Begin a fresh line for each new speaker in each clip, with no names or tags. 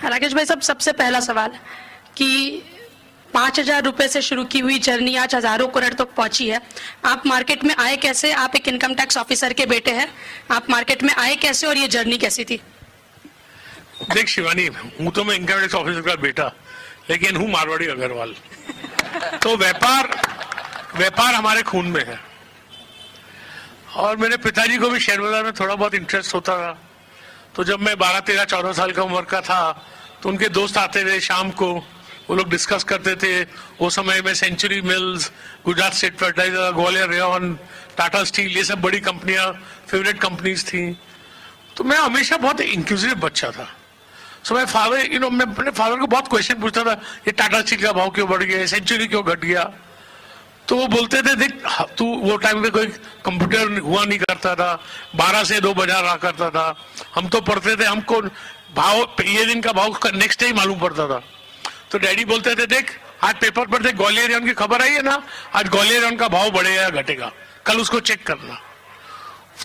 राकेश भाई साहब, सबसे पहला सवाल कि 5,000 रुपए से शुरू की हुई जर्नी आज हजारों करोड़ तक पहुंची है। आप मार्केट में आए कैसे? आप एक इनकम टैक्स ऑफिसर के बेटे हैं, आप मार्केट में आए कैसे और ये जर्नी कैसी थी?
देख शिवानी, हूं तो मैं इनकम टैक्स ऑफिसर का बेटा, लेकिन हूं मारवाड़ी अग्रवाल। तो व्यापार हमारे खून में है। और मेरे पिताजी को भी शेयर बाजार में थोड़ा बहुत इंटरेस्ट होता था। तो जब मैं 12, 13, 14 साल का उम्र का था तो उनके दोस्त आते थे शाम को, वो लोग डिस्कस करते थे। वो समय में century mills, Gujarat state fertilizer, Gwalior rayon, Tata steel, ये सब बड़ी कंपनियां फेवरेट कंपनीज थी। तो मैं हमेशा बहुत इंक्लूसिव बच्चा था। सो माय फादर, मैं अपने फादर को बहुत क्वेश्चन पूछता था, ये टाटा स्टील का भाव क्यों बढ़ गया, सेंचुरी क्यों घट गया। तो वो बोलते थे, देख तू, वो टाइम पे कोई कंप्यूटर हुआ नहीं करता था, 12 से 2 बाजार रहा करता था। हम तो पढ़ते थे, हमको भाव ये दिन का भाव नेक्स्ट डे ही मालूम पड़ता था। तो डैडी बोलते थे, देख आज पेपर पर देख ग्वालियर की खबर आई है ना, आज ग्वालियर का भाव बढ़ेगा या घटेगा, कल उसको चेक करना।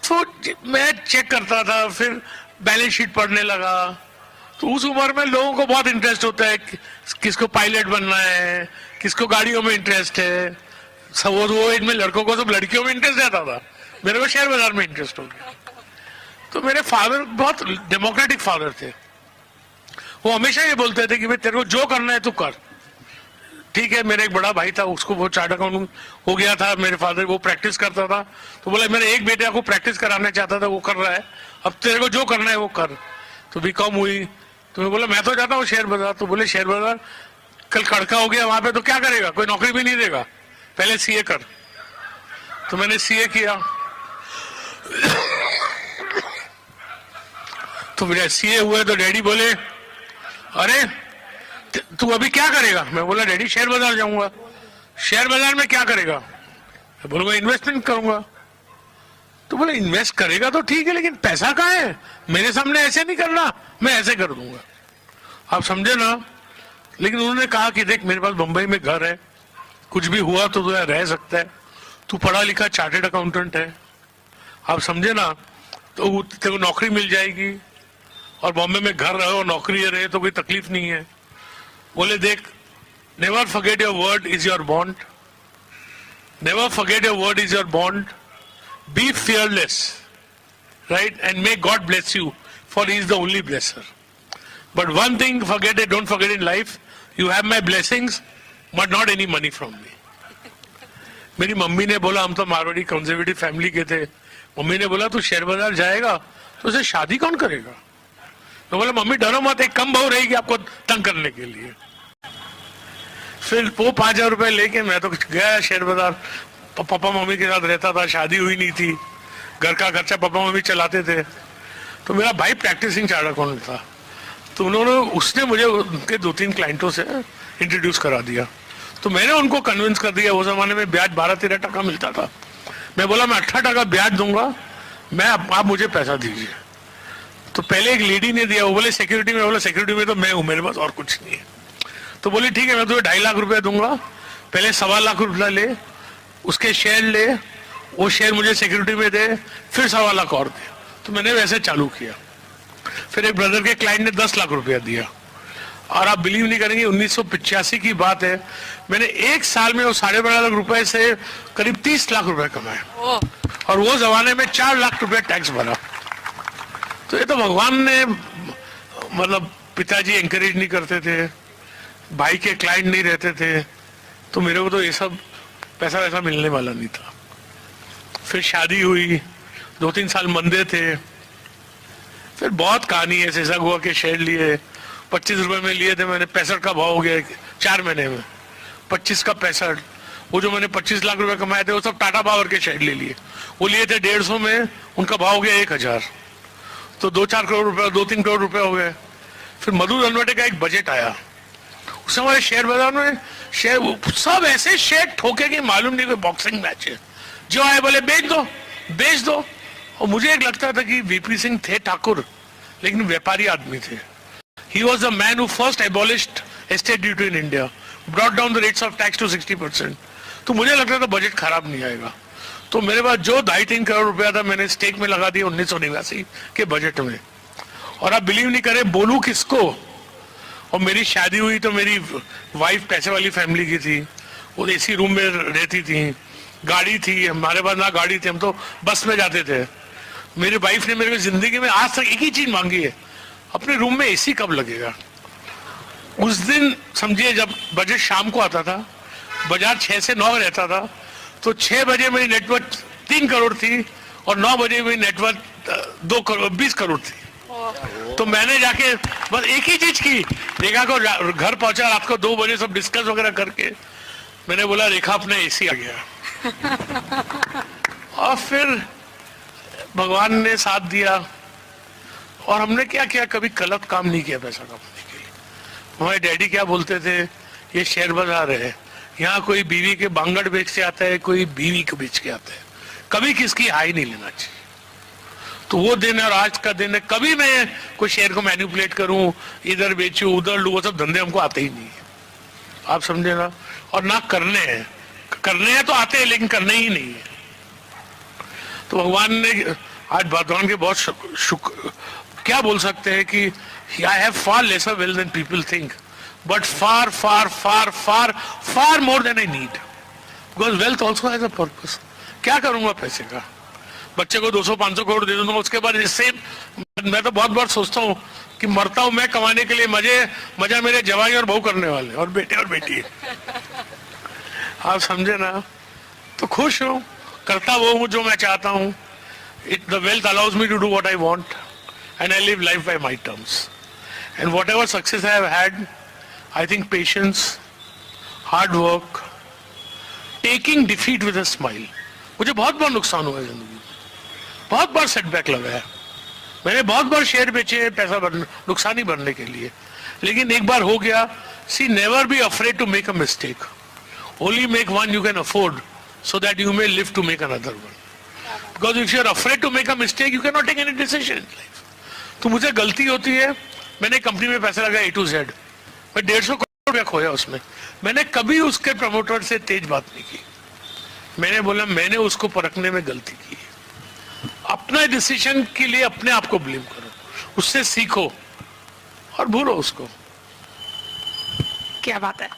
तो मैं चेक करता था, फिर बैलेंस शीट पढ़ने लगा। तो उस उम्र में लोगों को बहुत इंटरेस्ट होता है, किसको पायलट बनना है, किसको गाड़ियों में इंटरेस्ट है। सब वो एज में लड़कों को सब लड़कियों में इंटरेस्ट रहता था, मेरे को शेयर बाजार में इंटरेस्ट हो गया। तो मेरे फादर बहुत डेमोक्रेटिक फादर थे। वो हमेशा ये बोलते थे कि भाई तेरे को जो करना है तू कर। ठीक है, मेरा एक बड़ा भाई था, उसको वो चार्ट अकाउंटेंट हो गया था। मेरे फादर वो प्रैक्टिस करता था, तो बोला मेरे एक बेटे को प्रैक्टिस कराना चाहता था, वो कर रहा है, अब तेरे को जो करना है वो कर। तो बीकॉम हुई, तो मैं बोला मैं तो जाता हूँ शेयर बाजार। तो बोले शेयर बाजार कल कड़का हो गया वहां पे तो क्या करेगा, कोई नौकरी भी नहीं देगा, पहले सीए कर। तो मैंने सीए किया। तो मेरे सीए हुए तो डैडी बोले, अरे तू अभी क्या करेगा? मैं बोला डैडी शेयर बाजार जाऊंगा। शेयर बाजार में क्या करेगा? मैं बोलूंगा इन्वेस्टमेंट करूंगा। तो बोले इन्वेस्ट करेगा तो ठीक है, लेकिन पैसा कहाँ है? मेरे सामने ऐसे नहीं करना, मैं ऐसे कर दूंगा। आप समझे ना। लेकिन उन्होंने कहा कि देख मेरे पास बंबई में घर है, कुछ भी हुआ तो तू रह सकता है, तू पढ़ा लिखा चार्टेड अकाउंटेंट है, आप समझे ना, तो तेरे को नौकरी मिल जाएगी और बॉम्बे में घर रहे और नौकरी रहे तो कोई तकलीफ नहीं है। बोले देख, never forget your word is your bond, never forget your word is your bond, be fearless, right, and may God bless you for he is the only blesser. But one thing forget it, don't forget in life, you have my blessings but not any money from me. मेरी mummy ने बोला, हम तो Marwari conservative family के थे, mummy ने बोला तू शेयर बाजार जाएगा तो उसे शादी कौन करेगा? मैं बोला मम्मी डरो मत, एक कम बहू रहेगी आपको तंग करने के लिए। फिर वो 5,000 रुपए लेके मैं तो गया शेयर बाजार, पापा मम्मी के साथ रहता था, शादी हुई नहीं थी, घर का खर्चा पापा मम्मी चलाते थे। तो मेरा भाई प्रैक्टिसिंग चार्टर्ड अकाउंटेंट था, तो उसने मुझे उनके 2-3 क्लाइंटों से इंट्रोड्यूस करा दिया। तो मैंने उनको कन्विंस कर दिया, उस जमाने में ब्याज 12-13 टका मिलता था। मैं बोला मैं 18 टका ब्याज दूंगा, मैं आप मुझे पैसा दीजिए। तो पहले एक लेडी ने दिया, वो बोले सिक्योरिटी में, बोला सिक्योरिटी में तो मैं हूं, मेरे पास और कुछ नहीं है। तो बोली ठीक है मैं तुम्हें 2.5 लाख रुपया दूंगा, पहले 1.25 लाख रुपया ले, उसके शेयर ले, वो शेयर मुझे सिक्योरिटी में दे, फिर 1.25 लाख और दे। तो मैंने वैसे चालू किया। फिर एक ब्रदर के क्लाइंट ने 10 लाख रुपया दिया, और आप बिलीव नहीं करेंगे 1985 की बात है, मैंने एक साल में वो 12.5 लाख रुपए से करीब 30 लाख रुपए कमाए, और वो जमाने में 4 लाख रुपए टैक्स भरा। तो ये तो भगवान ने, मतलब पिताजी एंकरेज नहीं करते थे, भाई के क्लाइंट नहीं रहते थे, तो मेरे को तो ये सब पैसा वैसा मिलने वाला नहीं था। फिर शादी हुई, 2-3 साल मंदे थे, फिर बहुत कहानी है। सेसा गोवा के शेयर लिए, 25 रुपए में लिए थे मैंने, 65 का भाव हो गया 4 महीने में, 25 का 65। वो जो मैंने 25 लाख रुपए कमाए थे वो सब टाटा पावर के शेयर ले लिए, वो लिए थे 150 में, उनका भाव हो गया 1000, तो 2-4 करोड़ रुपए, 2-3 करोड़ रुपए हो गए। फिर मधु रनवटे का एक बजट आया, उस हमारे शेयर बाजार में शेयर सब ऐसे शेयर ठोके कि मालूम नहीं, कोई बॉक्सिंग मैच है, जो आए बोले बेच दो बेच दो। और मुझे एक लगता था कि वीपी सिंह थे ठाकुर, लेकिन व्यापारी आदमी थे। He was the man who first abolished estate duty in India, brought down the rates of tax to 60%. तो मुझे लगता था बजट खराब नहीं आएगा। तो मेरे पास जो 2.5-3 करोड़ रुपया था मैंने स्टेक में लगा दिया 1989 के बजट में। और आप बिलीव नहीं करें, बोलूं किसको, और मेरी शादी हुई तो मेरी वाइफ पैसे वाली फैमिली की थी, वो एसी रूम में रहती थी, गाड़ी थी, हमारे पास ना गाड़ी थी, हम तो बस में जाते थे। मेरी वाइफ ने मेरे को जिंदगी में आज तक एक ही चीज मांगी है, अपने रूम में एसी कब लगेगा। उस दिन समझिए जब बजट शाम को आता था, बाजार 6 से 9 रहता था, तो 6 बजे मेरी नेटवर्थ 3 करोड़ थी और 9 बजे मेरी नेटवर्थ 2 करोड़ 20 करोड़ थी। तो मैंने जाके बस एक ही चीज की, रेखा को घर पहुंचा रात को 2 बजे, सब डिस्कस वगैरह करके मैंने बोला रेखा अपना एसी आ गया। और फिर भगवान ने साथ दिया और हमने क्या किया, कभी गलत काम नहीं किया पैसा कमाने के लिए। हमारे डैडी क्या बोलते थे, ये शेयर बाजार है, यहाँ कोई बीवी के बांगड़ बेच के आता है, कोई बीवी को बेच के आता है, कभी किसकी हाई नहीं लेना चाहिए। तो वो दिन और आज का दिन है, कभी मैं कोई शेयर को मैनिपुलेट करूं, इधर बेचूं उधर लूं, वो सब धंधे हमको आते ही नहीं है, आप समझे ना। और ना करने हैं तो आते हैं, लेकिन करने ही नहीं है। तो भगवान ने आज भगवान के बहुत शुक्र क्या बोल सकते हैं कि I have far lesser well than people think, but far far far far far more than I need, because wealth also has a purpose. क्या करूंगा पैसे का, बच्चे को 200-500 करोड़ दे दूंगा, उसके बाद इससे मैं तो बहुत बार सोचता हूँ कि मरता हूं मैं कमाने के लिए, मजा मेरे जवाई और बहू करने वाले और बेटे और बेटी आप समझे ना। तो खुश हूं, करता वो हूं जो मैं चाहता हूं। The wealth allows me to do what I want and I live life by my terms and whatever success I have had, I think patience, hard work, taking defeat with a smile. मुझे बहुत बार नुकसान हुआ है जिंदगी में, बहुत बार setback लगा है, मैंने बहुत बार शेयर बेचे पैसा नुकसान ही भरने के लिए, लेकिन एक बार हो गया। See never be afraid to make a mistake, only make one you can afford so that you may live to make another one, because if you are afraid to make a mistake you cannot take any decision in life. तो मुझे गलती होती है, मैंने company में पैसा लगाया A to Z, मैं 150 करोड़ रुपया खोया उसमें, मैंने कभी उसके प्रमोटर से तेज बात नहीं की, मैंने बोला मैंने उसको परखने में गलती की। अपना डिसीजन के लिए अपने आप को ब्लेम करो, उससे सीखो और भूलो उसको।
क्या बात है।